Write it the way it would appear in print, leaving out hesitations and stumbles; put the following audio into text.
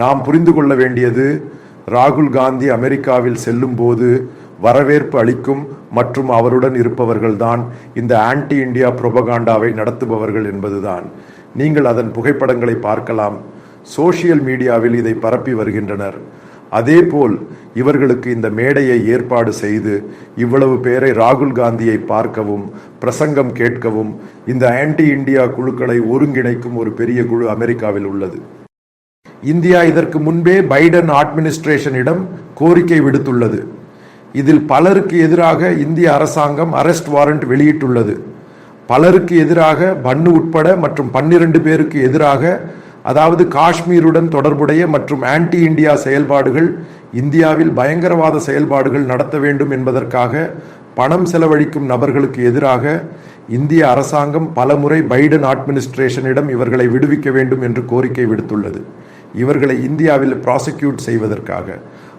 நாம் புரிந்து கொள்ள வேண்டியது, ராகுல் காந்தி அமெரிக்காவில் செல்லும் போது வரவேற்பு அளிக்கும் மற்றும் அவருடன் இருப்பவர்கள்தான் இந்த ஆன்டி இந்தியா புரோபகாண்டாவை நடத்துபவர்கள் என்பதுதான். நீங்கள் அதன் புகைப்படங்களை பார்க்கலாம். சோசியல் மீடியாவில் இதை பரப்பி வருகின்றனர். அதேபோல் இவர்களுக்கு இந்த மேடையை ஏற்பாடு செய்து இவ்வளவு பேரை ராகுல் காந்தியை பார்க்கவும் பிரசங்கம் கேட்கவும் இந்த ஆன்டி இந்தியா குழுக்களை ஒருங்கிணைக்கும் ஒரு பெரிய குழு அமெரிக்காவில் உள்ளது. இந்தியா இதற்கு முன்பே பைடன் அட்மினிஸ்ட்ரேஷனிடம் கோரிக்கை விடுத்துள்ளது. இதில் பலருக்கு எதிராக இந்திய அரசாங்கம் அரெஸ்ட் வாரண்ட் வெளியிட்டுள்ளது. பலருக்கு எதிராக பன்னு உட்பட மற்றும் 12 பேருக்கு எதிராக, அதாவது காஷ்மீருடன் தொடர்புடைய மற்றும் ஆன்டி இந்தியா செயல்பாடுகள், இந்தியாவில் பயங்கரவாத செயல்பாடுகள் நடத்த வேண்டும் என்பதற்காக பணம் செலவழிக்கும் நபர்களுக்கு எதிராக இந்திய அரசாங்கம் பலமுறை பைடன் அட்மினிஸ்ட்ரேஷனிடம் இவர்களை விடுவிக்க வேண்டும் என்று கோரிக்கை விடுத்துள்ளது. இவர்களை இந்தியாவில் ப்ராசிக்யூட் செய்வதற்காக.